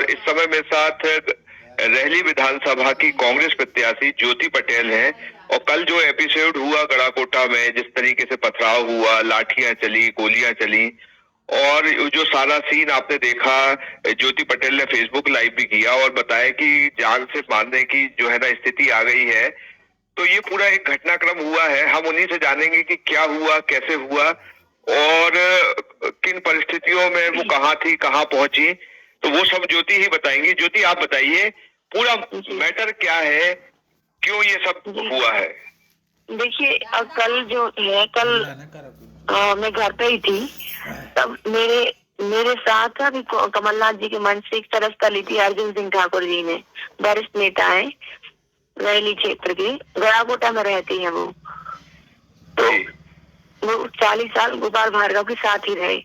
इस समय मेरे साथ रहली विधानसभा की कांग्रेस प्रत्याशी ज्योति पटेल हैं। और कल जो एपिसोड हुआ गड़ाकोटा में, जिस तरीके से पथराव हुआ, लाठियां चली, गोलियां चली, और जो सारा सीन आपने देखा, ज्योति पटेल ने फेसबुक लाइव भी किया और बताया कि जान से मारने की जो है ना स्थिति आ गई है। तो ये पूरा एक घटनाक्रम हुआ है। हम उन्हीं से जानेंगे कि क्या हुआ, कैसे हुआ, और किन परिस्थितियों में वो कहाँ थी, कहाँ पहुंची। तो वो सब ज्योति ही बताएंगी। ज्योति, आप बताइए पूरा मैटर क्या है, क्यों ये सब हुआ है। देखिए, कल जो है, कल मैं घर पे ही थी, तब मेरे साथ अभी कमलनाथ जी के मंच से एक सरसता ली थी अर्जुन सिंह ठाकुर जी ने। वरिष्ठ नेता है, रहली क्षेत्र के, गड़ाकोटा में रहती है वो। तो वो 40 साल गोपाल भार्गव के साथ ही रहे।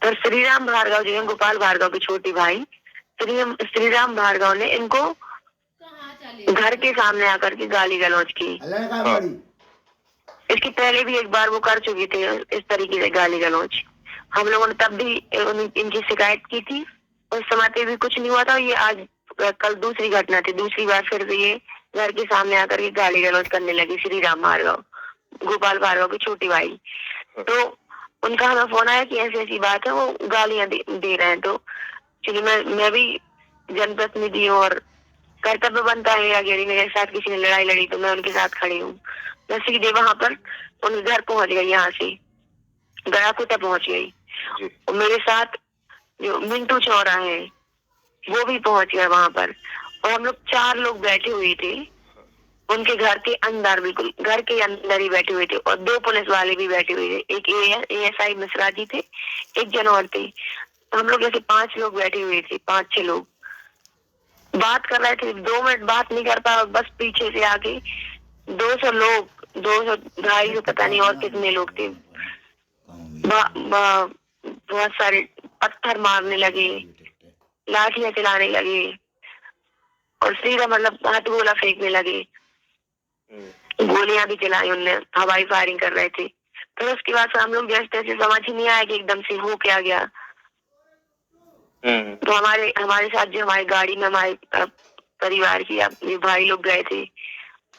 तो श्रीराम भार्गव जी हैं, गोपाल भार्गव के छोटे भाई। श्रीराम भार्गव ने इनको घर के सामने आकर के गाली गलौज की। इसके पहले भी एक बार वो कर चुकी थे इस तरीके से गाली गलौज। हम लोगों ने तब भी इनकी शिकायत की थी, उस समय पे भी कुछ नहीं हुआ था। ये आज कल दूसरी घटना थी, दूसरी बार फिर से ये घर के सामने आकर के गाली गलौज करने लगी। श्रीराम भार्गव, गोपाल भार्गव के छोटे भाई। तो उनका हमें फोन आया कि ऐसी ऐसी बात है, वो गालियां दे रहे हैं। तो चलिए, मैं भी जनप्रतिनिधि हूँ और कर्तव्य बनता है अगर मेरे साथ किसी ने लड़ाई लड़ी तो मैं उनके साथ खड़ी हूँ। मैं सीधे वहां पर उनके घर पहुंच गई, यहाँ से गड़ाकोटा पहुंच गई। और मेरे साथ जो मिंटू चौरा है वो भी पहुंच गया वहां पर। और हम लोग 4 लोग बैठे हुए थे उनके घर के अंदर, बिल्कुल घर के अंदर ही बैठे हुए थे। और 2 पुलिस वाले भी बैठे हुए थे, एक ASI मिश्रा जी थे, एक जन और थे। हम लोग जैसे 5 लोग बैठे हुए थे, 5-6 लोग बात कर रहे थे। 2 मिनट बात नहीं कर पाया, बस पीछे से आके 200 लोग, 200-250 पता नहीं और कितने लोग थे, बहुत सारे पत्थर मारने लगे, लाठियां चलाने लगे और सीधा मतलब हाथ गोला फेंकने लगे। गोलियां भी चलाई उनने, हवाई फायरिंग कर रहे थे। फिर उसके बाद हम लोग जैसे तैसे, समझ ही नहीं आया कि एकदम से हो क्या गया। तो हमारे साथ जो हमारी गाड़ी में हमारे परिवार की भाई लोग गए थे,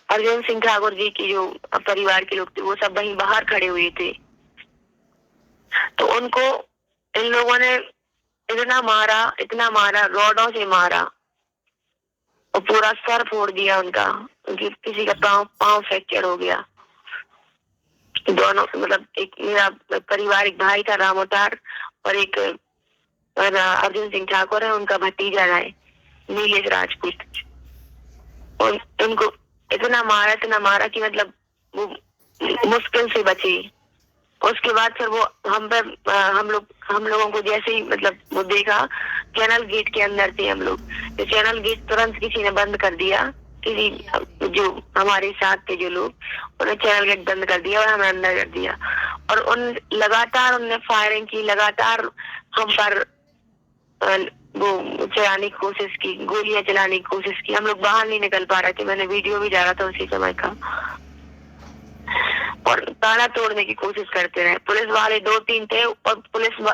अर्जुन सिंह ठाकुर जी की जो परिवार के लोग थे, वो सब वहीं बाहर खड़े हुए थे। तो उनको इन लोगों ने इतना मारा, रॉडों से मारा और पूरा सर फोड़ दिया उनका। किसी का पाँव फ्रैक्चर हो गया। दोनों, मतलब एक मेरा पारिवारिक भाई था राम अवतार, और एक अर्जुन सिंह ठाकुर है, उनका भतीजा है नीलेश राजपूत। और उनको इतना मारा कि मतलब वो मुश्किल से बचे। उसके बाद फिर वो हम लोगों को जैसे ही मतलब वो देखा, चैनल गेट के अंदर थे हम लोग, तो चैनल गेट तुरंत किसी ने बंद कर दिया। किसी जो हमारे साथ थे जो लोग, उन्होंने चैनल गेट बंद कर दिया और हमें अंदर कर दिया। और लगातार उनने फायरिंग की, लगातार हम पर वो चलाने की कोशिश की, गोलियां चलाने की कोशिश की। हम लोग बाहर नहीं निकल पा रहे थे, मैंने वीडियो भी डाला था उसी समय का। और ताला तोड़ने की कोशिश करते रहे। पुलिस वाले 2-3 थे और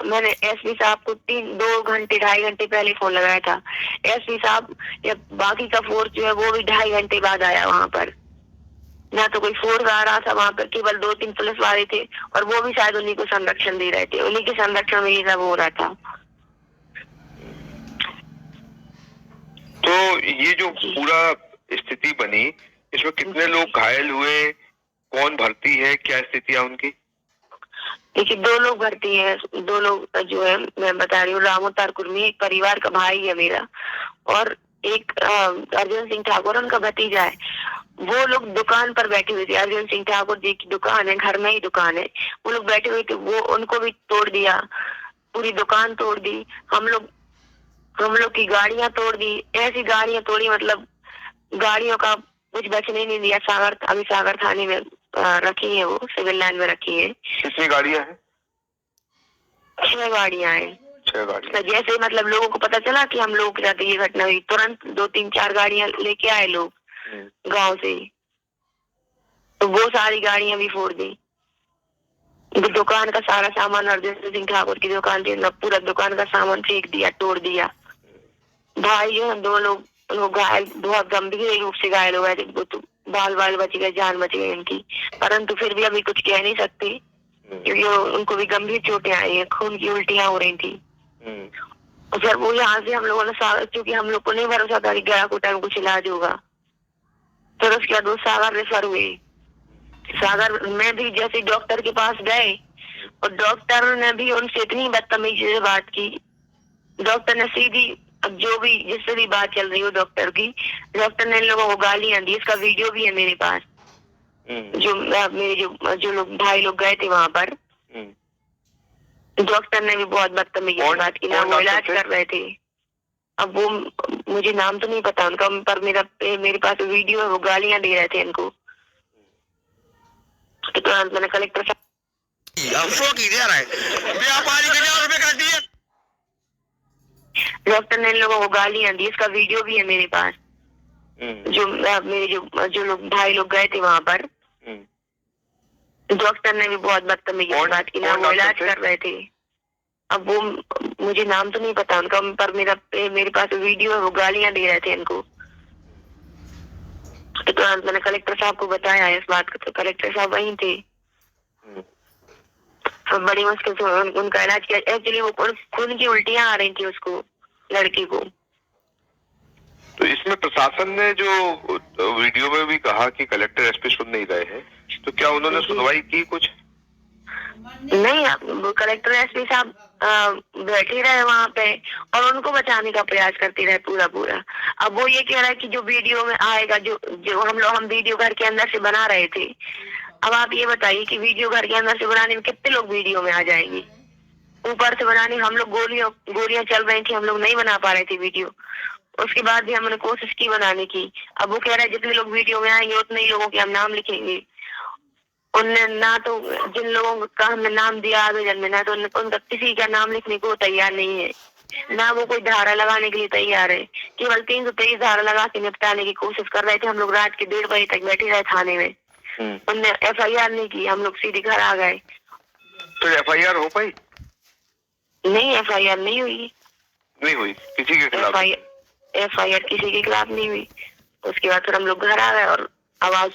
मैंने एसपी साहब को 2 घंटे 2.5 घंटे पहले फोन लगाया था। एसपी साहब या बाकी का फोर्स जो है वो भी 2.5 घंटे बाद आया वहां पर। ना तो कोई फोर्स आ रहा था वहां पर, केवल 2-3 पुलिस वाले थे और वो भी शायद उन्हीं को संरक्षण दे रहे थे। उन्हीं के संरक्षण में ये सब हो रहा था। तो ये जो पूरा स्थिति बनी, इसमें कितने लोग घायल हुए, कौन भर्ती है, क्या स्थिति है उनकी? देखिए, 2 लोग भर्ती हैं। 2 लोग जो है, मैं बता रही हूँ, राम अवतार कुर्मी एक परिवार का भाई है मेरा, और एक अर्जुन सिंह ठाकुर उनका भतीजा है। वो लोग दुकान पर बैठे हुए थे। अर्जुन सिंह ठाकुर जी की दुकान है, घर में ही दुकान है। वो लोग बैठे हुए थे, वो उनको भी तोड़ दिया, पूरी दुकान तोड़ दी। हम लोग की गाड़ियां तोड़ दी। ऐसी गाड़ियां तोड़ी, मतलब गाड़ियों का कुछ बचने नहीं दिया। अभी सागर थाने में रखी है, वो सिविल लाइन में रखी है। कितनी गाड़ियां हैं? 6 गाड़ियां हैं। 6 गाड़ियां। तो जैसे मतलब लोगों को पता चला कि हम लोगों के साथ ये घटना हुई, तुरंत 2-3-4 गाड़ियां लेके आए लोग गांव से, तो वो सारी गाड़ियां भी फोड़ दी। दुकान का सारा सामान अर्जुन सिंह ठाकुर की दुकान थी, पूरा दुकान का सामान फेंक दिया, तोड़ दिया। भाई जो है, दो लोग घायल, बहुत गंभीर रूप से घायल हो गए थे। वो तो बाल बच गए, जान बच गई इनकी, परंतु फिर भी अभी कुछ कह नहीं सकते क्योंकि उनको भी गंभीर चोटें आई है, खून की उल्टियां हो रही थी। और फिर वो यहाँ से हम लोगों ने, क्योंकि हम लोग को नहीं भरोसा था कि गयाकोटा में कुछ इलाज होगा, फिर उसके बाद वो सागर रेफर हुए। सागर में भी जैसे डॉक्टर के पास गए और डॉक्टर ने भी उनसे इतनी बदतमीजी से बात की। डॉक्टर ने सीधी, अब जो भी जिससे भी बात चल रही हो डॉक्टर की, डॉक्टर ने इन लोगों को गालियां दी। इसका वीडियो भी है मेरे पास। जो मेरे जो लोग भाई लोग गए थे वहां पर, डॉक्टर ने भी बहुत बदतमीजी से बात की ना। वो इलाज कर रहे थे। अब वो मुझे नाम तो नहीं पता उनका, पर मेरे पास वीडियो है। वो गालियां दे रहे थे इनको। तो तुरंत मैंने कलेक्टर साहब डॉक्टर ने इन लोगों को गालियां दी। इसका वीडियो भी है मेरे पास। मेरे जो लोग भाई लोग गए थे वहां पर, डॉक्टर ने भी बहुत बदतमीजी से बात की ना। वो इलाज कर रहे थे। अब वो मुझे नाम तो नहीं पता उनका, पर मेरे पास वीडियो है। वो गालियां दे रहे थे इनको। तो तुरंत मैंने कलेक्टर साहब को बताया इस बात को, तो कलेक्टर साहब वहीं थे। बड़ी मुश्किल से उनका इलाज किया। एक्चुअली वो खून की उल्टियां आ रही थी उसको, लड़की को। तो इसमें प्रशासन ने जो वीडियो में भी कहा कि कलेक्टर एसपी सुन नहीं रहे हैं, तो क्या उन्होंने सुनवाई की कुछ? नहीं, कलेक्टर एसपी साहब बैठे रहे वहां पे और उनको बचाने का प्रयास करते रहे पूरा। अब वो ये कह रहा है कि जो वीडियो में आएगा, जो हम वीडियो घर के अंदर से बना रहे थे। अब आप ये बताइए कि वीडियो घर के अंदर से बनाने में कितने लोग वीडियो में आ जाएंगे। ऊपर से बनाने हम लोग गोलियां चल रही थी, हम लोग नहीं बना पा रहे थे वीडियो। उसके बाद भी हमने कोशिश की बनाने की। अब वो कह रहा है जितने लोग वीडियो में आएंगे उतने ही लोगों के हम नाम लिखेंगे। उनने ना तो जिन लोगों का हमने नाम दिया आवेदन में, ना तो उनका किसी का नाम लिखने को तैयार नहीं है, ना वो कोई धारा लगाने के लिए तैयार है। केवल 323 धारा लगा के निपटाने की कोशिश कर रहे थे। हम लोग रात के 1:30 बजे तक बैठे रहे थाने में। उनने FIR नहीं की, हम लोग सीधे घर आ गए। तो FIR हो पाई? नहीं, FIR नहीं हुई। नहीं हुई किसी के खिलाफ? FIR किसी के खिलाफ नहीं हुई। उसके बाद फिर हम लोग घर आ गए और आवाज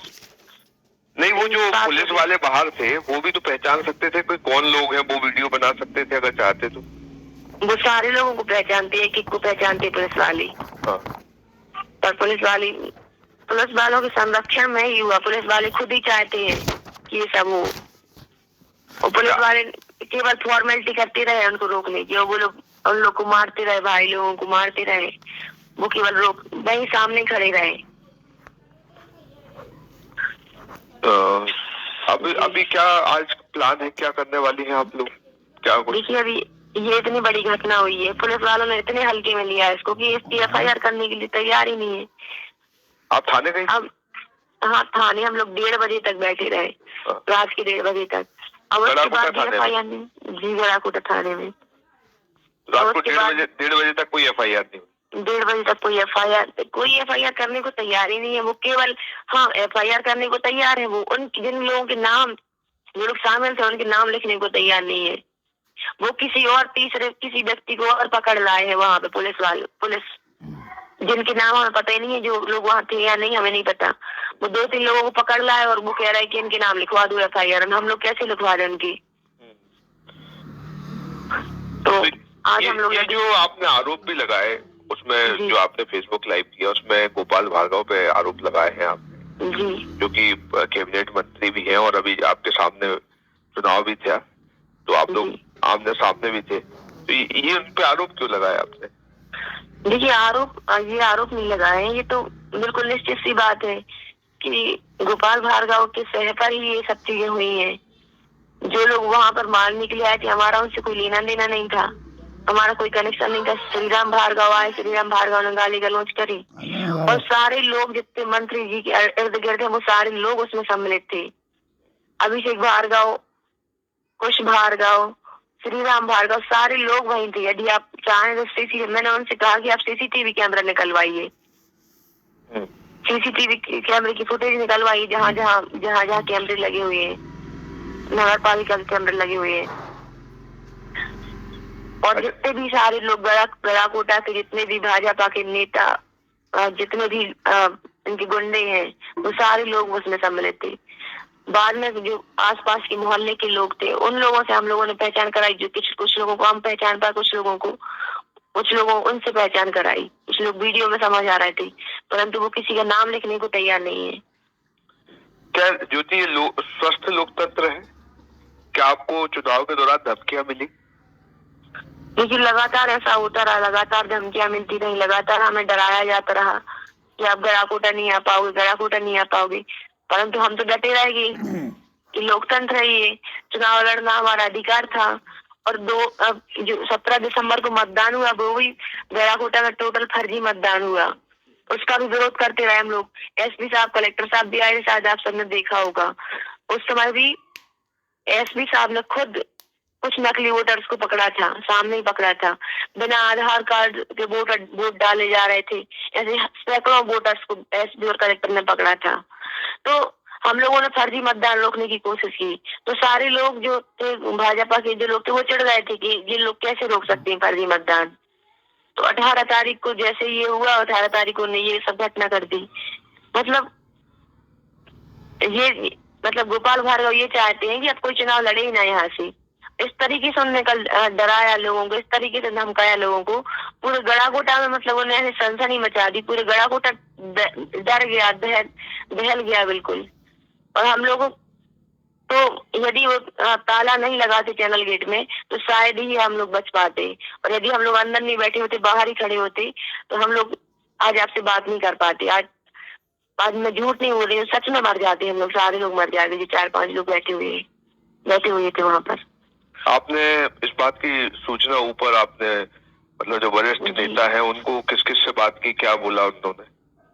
नहीं, वो जो पुलिस वाले बाहर थे वो भी तो पहचान सकते थे कोई कौन लोग हैं, वो वीडियो बना सकते थे अगर चाहते तो। वो सारे लोगों को पहचानते हैं, किसको पहचानते पुलिस वाले। हाँ। पर पुलिस वालों के संरक्षण में ही हुआ। पुलिस वाले खुद ही चाहते हैं कि ये सब हो, और पुलिस वाले केवल फॉर्मेलिटी करते रहे उनको रोकने की। और वो लोग उन लोग को मारते रहे, भाई लोगों को मारते रहे। वो केवल वही सामने खड़े रहे। अभी क्या आज प्लान है, क्या करने वाली हैं आप लोग? क्या देखिए, अभी ये इतनी बड़ी घटना हुई है, पुलिस वालों ने इतने हल्के में लिया इसको कि इसकी FIR करने के लिए तैयार ही नहीं है। आप थाने गए? अब हाँ, थाने हम लोग 1:30 बजे तक बैठे रहे, रात के 1:30 बजे तक। अब उसके बाद FIR नहीं जी, गयाकोटा थाने में। रात को 1:30 बजे तक कोई FIR नहीं? 1:30 बजे तक कोई FIR करने को तैयार ही नहीं है। वो केवल FIR करने को तैयार है। वो जिन लोगों के नाम, जो लोग शामिल थे, उनके नाम लिखने को तैयार नहीं है। वो किसी व्यक्ति को और पकड़ लाए हैं वहां पे पुलिस, जिनके नाम हमें पता ही नहीं है, जो लोग वहां थे या नहीं हमें नहीं पता। वो 2-3 लोगों को पकड़ लाए और वो कह रहा है कि इनके नाम लिखवा दो FIR। हम लोग कैसे लिखवा दें उनकी? तो आज हम लोग जो आपने आरोप भी लगाए उसमें, जो आपने फेसबुक लाइव किया उसमें गोपाल भार्गव पे आरोप लगाए हैं आपने जी, जो कि कैबिनेट मंत्री भी हैं और अभी आपके सामने चुनाव भी था, तो आप लोग आमने सामने भी थे, तो ये उन पे आरोप क्यों लगाए आपने? देखिए, ये आरोप नहीं लगाए हैं। ये तो बिल्कुल निश्चित सी बात है कि गोपाल भार्गव के सह पर ही ये सब चीजें हुई हैं। जो लोग वहां पर मारने के लिए आए थे, हमारा उनसे कोई लेना देना नहीं था, हमारा कोई कनेक्शन नहीं था। श्रीराम भार्गव आए, श्रीराम भार्गव ने गाली गलौज करी और सारे लोग जितने मंत्री जी के इर्द गिर्द है, वो सारे लोग उसमें सम्मिलित थे। अभिषेक भार्गव, कुश भार्गव, श्रीराम भार्गव, सारे लोग वहीं थे। यदि आप चाहें तो मैंने उनसे कहा कि आप CCTV कैमरा निकलवाइए, CCTV कैमरे की फुटेज निकलवाइए जहाँ जहाँ कैमरे लगे हुए हैं। नगर पालिका के कैमरे लगे हुए हैं। और जितने भी सारे लोग गड़ाकोटा के जितने भी भाजपा के नेता, जितने भी इनके गुंडे हैं, वो सारे लोग उसमें सम्मिलित थे। बाद में जो आसपास के मोहल्ले के लोग थे, उन लोगों से हम लोगों ने पहचान कराई। जो कुछ लोगों को हम पहचान पाए, कुछ लोगों उनसे पहचान कराई। कुछ लोग वीडियो में समझ आ रहे थे, परंतु वो किसी का नाम लिखने को तैयार नहीं है। क्या ज्योति, ये स्वस्थ लोकतंत्र है? क्या आपको चुनाव के दौरान धमकियां मिली? लेकिन लगातार ऐसा होता रहा, लगातार धमकियां मिलती रही, लगातार हमें डराया जाता रहा कि आप गड़ाकोटा नहीं आ पाओगे, गड़ाकोटा नहीं आ पाओगे। परंतु हम तो डटे रह गए कि लोकतंत्र है, ये चुनाव लड़ना हमारा अधिकार था। और जो 17 दिसंबर को मतदान हुआ, वो भी गड़ाकोटा में टोटल फर्जी मतदान हुआ। उसका भी विरोध करते रहे हम लोग। एसपी साहब, कलेक्टर साहब भी आए, शायद आप सबने देखा होगा। उस समय भी एसपी साहब ने खुद कुछ नकली वोटर्स को पकड़ा था, सामने ही पकड़ा था। बिना आधार कार्ड के वोट डाले जा रहे थे। ऐसे सैकड़ों वोटर्स को एसपी और कलेक्टर ने पकड़ा था। तो हम लोगों ने फर्जी मतदान रोकने की कोशिश की। तो सारे लोग जो थे, भाजपा के जो लोग थे, वो चिढ़ गए थे कि ये लोग कैसे रोक सकते हैं फर्जी मतदान। तो 18 तारीख को जैसे ये हुआ, 18 तारीख को ने ये सब घटना कर दी। मतलब गोपाल भार्गव ये चाहते हैं कि अब कोई चुनाव लड़े ही ना यहाँ से। इस तरीके से उन्होंने कल डराया लोगों को, इस तरीके से धमकाया लोगों को। पूरे गड़ाकोटा में मतलब उन्होंने सनसनी मचा दी। पूरे गड़ाकोटा डर गया, दहल गया बिल्कुल। और हम लोगों तो यदि वो ताला नहीं लगाते चैनल गेट में, तो शायद ही हम लोग बच पाते। और यदि हम लोग अंदर नहीं बैठे होते, बाहर ही खड़े होते, तो हम लोग आज आपसे बात नहीं कर पाते। आज मैं झूठ नहीं बोल रही हूँ, सच में मर जाते हम लोग, सारे लोग मर जाते। जो 4-5 लोग बैठे हुए थे वहाँ पर। आपने इस बात की सूचना ऊपर आपने मतलब जो वरिष्ठ नेता है उनको किस किस से बात की, क्या बोला उन्होंने?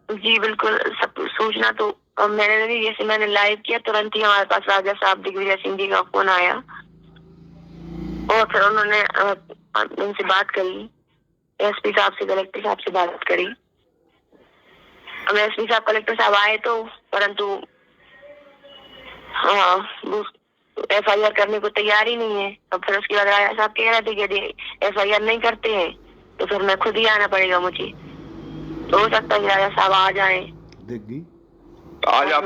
जी बिल्कुल, सब सूचना तो मैंने नहीं, जैसे मैंने लाइव किया तुरंत ही हमारे पास राजा साहब दिग्विजय सिंह जी का फोन आया और फिर उन्होंने उनसे बात करी। एसपी साहब से, कलेक्टर साहब से बात करी। अब एसपी साहब, कलेक्टर साहब आए तो, परंतु वो FIR करने को तैयार ही नहीं है। अब फिर उसके बाद राजा साहब कह रहे थे कि यदि FIR नहीं करते हैं तो फिर मैं खुद ही आना पड़ेगा मुझे। तो हो सकता है कि राजा साहब आ जाए। आज आप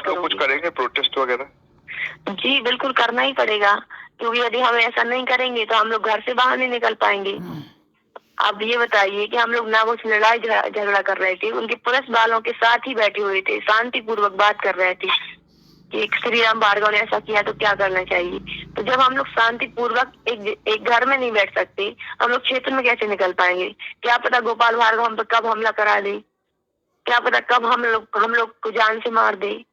लोग कुछ करेंगे, प्रोटेस्ट वगैरह? जी बिल्कुल करना ही पड़ेगा, क्योंकि यदि हम ऐसा नहीं करेंगे तो हम लोग घर से बाहर नहीं निकल पाएंगे। आप ये बताइए कि हम लोग ना कुछ लड़ाई झगड़ा कर रहे थे, उनके पुलिस वालों के साथ ही बैठे हुए थे, शांतिपूर्वक बात कर रहे थे कि श्री राम भार्गव ने ऐसा किया तो क्या करना चाहिए। तो जब हम लोग शांतिपूर्वक एक घर में नहीं बैठ सकते, हम लोग क्षेत्र में कैसे निकल पाएंगे? क्या पता गोपाल भार्गव हम पर कब हमला करा दे, क्या पता कब हम लोग को जान से मार दे।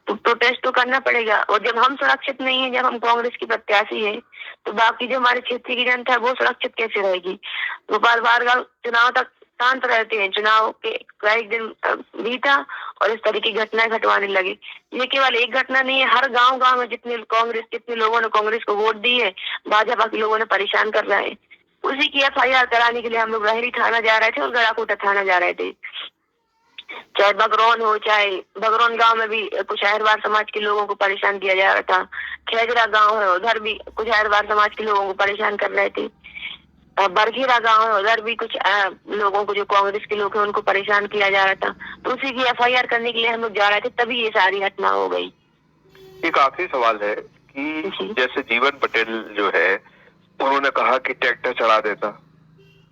तो प्रोटेस्ट तो करना पड़ेगा। और जब हम सुरक्षित नहीं है, जब हम कांग्रेस की प्रत्याशी है, तो बाकी जो हमारे क्षेत्र की जनता है वो सुरक्षित कैसे रहेगी? गोपाल भार्गव चुनाव तक शांत रहते हैं, चुनाव के कई दिन बीता और इस तरह की घटनाएं घटवाने लगे। ये केवल एक घटना नहीं है, हर गांव में जितने लोगों ने कांग्रेस को वोट दी है, भाजपा के लोगों ने परेशान कर रहे हैं। उसी की FIR कराने के लिए हम लोग रहरी थाना जा रहे थे और गड़ाकोटा थाना जा रहे थे। चाहे बगरौन हो, चाहे बगरौन गांव में भी कुछ अहिरवार समाज के लोगों को परेशान किया जा रहा था। खेजरा गांव है, उधर भी कुछ अहिरवार समाज के लोगों को परेशान कर रहे थे। बरघीरा गांव है, उधर भी कुछ लोगों को, जो कांग्रेस के लोग हैं, उनको परेशान किया जा रहा था। तो उसी की FIR करने के लिए हम लोग जा रहे थे, तभी ये सारी घटना हो गई। एक आखिरी सवाल है कि जैसे जीवन पटेल जो है उन्होंने कहा कि ट्रैक्टर चढ़ा देता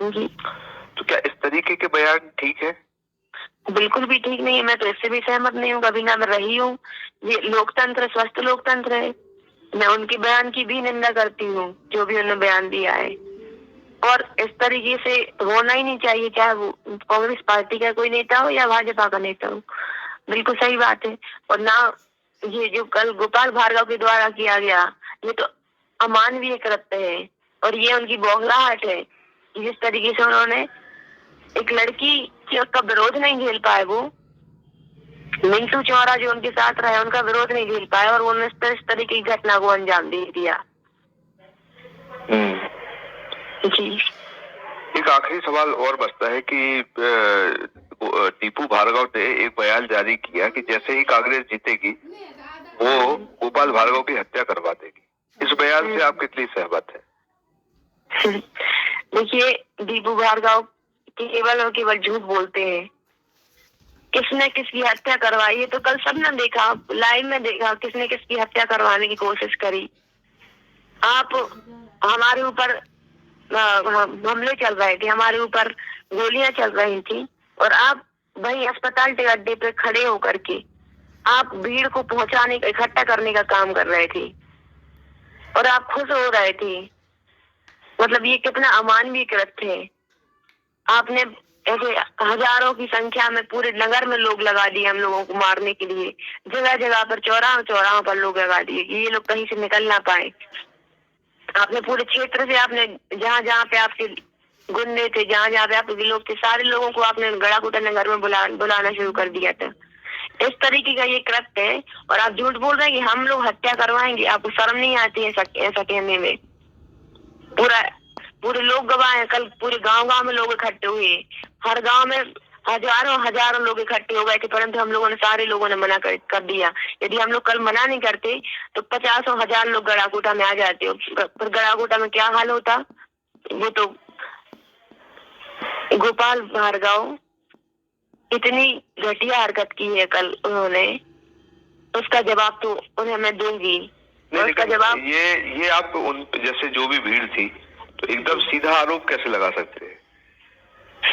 जी, तो क्या इस तरीके के बयान ठीक है? बिल्कुल भी ठीक नहीं है। मैं तो इससे भी सहमत नहीं हूँ, कभी ना मैं रही हूँ। ये लोकतंत्र स्वस्थ लोकतंत्र है। मैं उनके बयान की भी निंदा करती हूँ, जो भी उन्होंने बयान दिया है। और इस तरीके से होना ही नहीं चाहिए, चाहे वो कांग्रेस पार्टी का कोई नेता हो या भाजपा का नेता हो। बिल्कुल सही बात है। और ना, ये जो कल गोपाल भार्गव के द्वारा किया गया, ये तो अमानवीय कृत्य है। और ये उनकी बौखलाहट है कि जिस तरीके से उन्होंने एक लड़की का विरोध नहीं झेल पाए, वो मिंटू चौरा जो उनके साथ रहे, उनका विरोध नहीं झेल पाए और उन्होंने इस तरीके की घटना को अंजाम दे दिया। जी, एक आखिरी सवाल और बचता है कि दीपू भार्गव ने एक बयान जारी किया कि जैसे ही कांग्रेस जीतेगी वो गोपाल भार्गव की हत्या करवा देगी। इस बयान से आप कितनी सहमत हैं? देखिए, दीपू भार्गव केवल और केवल झूठ बोलते हैं। किसने किसकी हत्या करवाई है तो कल सबने देखा, लाइव में देखा किसने किसकी हत्या करवाने की कोशिश करी। आप हमारे ऊपर हमले चल रहे थे, हमारे ऊपर गोलियां चल रही थी और आप वही अस्पताल के अड्डे पे खड़े होकर के आप भीड़ को पहुंचाने का, इकट्ठा करने का काम कर रहे थे और आप खुश हो रहे थे। मतलब ये कितना अमानवीय कृत्य है। आपने ऐसे हजारों की संख्या में पूरे नगर में लोग लगा दिए हम लोगों को मारने के लिए। जगह जगह पर, चौराहों चौराहों पर लोग लगा दिए कि ये लोग कहीं से निकल ना पाए। आपने पूरे क्षेत्र से, आपने जहाँ जहाँ पे आपके गुंडे थे, जहाँ जहाँ पे आपके लोग थे, सारे लोगों को आपने गड़ाकोटा नगर में बुलाना शुरू कर दिया था। इस तरीके का ये कृत्य है और आप झूठ बोल रहे हैं कि हम लोग हत्या करवाएंगे। आपको शर्म नहीं आती है ऐसा कहने में? पूरे लोग गवाह हैं। कल पूरे गांव में लोग इकट्ठे हुए, हर गांव में हजारों लोग इकट्ठे हो गए थे, परंतु हम लोगों ने, सारे लोगों ने मना कर दिया। यदि हम लोग कल मना नहीं करते तो 50,000 लोग गड़ाकोटा में आ जाते। फिर गड़ाकोटा में क्या हाल होता? वो तो गोपाल भार्गव इतनी घटिया हरकत की है कल उन्होंने, उसका जवाब तो उन्हें मैं दूंगी। उसका जवाब ये आप उन जैसे जो भी भीड़ थी तो एकदम सीधा आरोप कैसे लगा सकते हैं?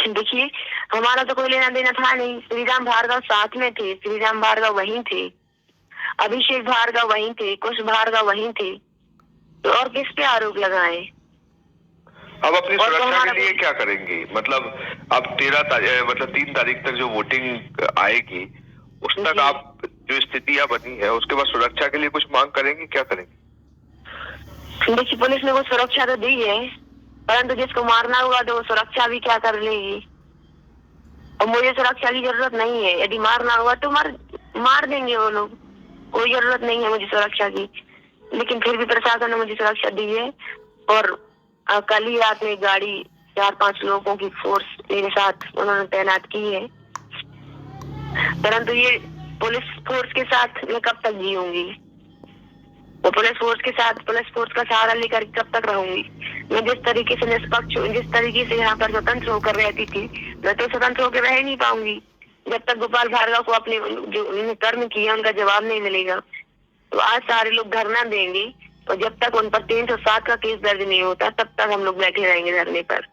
देखिए, हमारा तो कोई लेना देना था नहीं। श्रीराम भार्गव साथ में थे, श्रीराम भार्गव वहीं थे, अभिषेक भार्गव वहीं थे, कुश भार्गव वहीं थे, तो और किस पे आरोप लगाए? अब अपनी सुरक्षा के लिए क्या करेंगी? मतलब अब 3 तारीख तक जो वोटिंग आएगी उस तक आप जो स्थितियां बनी है उसके बाद सुरक्षा के लिए कुछ मांग करेंगी, क्या करेंगी? देखिए, पुलिस ने कुछ सुरक्षा तो दी है, परंतु जिसको मारना होगा तो वो सुरक्षा भी क्या कर लेगी। और मुझे सुरक्षा की जरूरत नहीं है। यदि मारना होगा तो मार देंगे वो लोग, कोई जरूरत नहीं है मुझे सुरक्षा की। लेकिन फिर भी प्रशासन ने मुझे सुरक्षा दी है और कल ही रात में गाड़ी 4-5 लोगों की फोर्स मेरे साथ उन्होंने तैनात की है। परंतु ये पुलिस फोर्स के साथ मैं कब तक जीऊंगी? वो पुलिस फोर्स का सहारा लेकर कब तक रहूंगी? मैं जिस तरीके से निष्पक्ष, जिस तरीके से यहाँ पर स्वतंत्र होकर रहती थी, मैं तो स्वतंत्र होकर रह नहीं पाऊंगी जब तक गोपाल भार्गव को अपने जो उन्होंने कर्म किया उनका जवाब नहीं मिलेगा। तो आज सारे लोग धरना देंगे और जब तक उन पर 307 का केस दर्ज नहीं होता तब तक हम लोग बैठे रहेंगे धरने पर।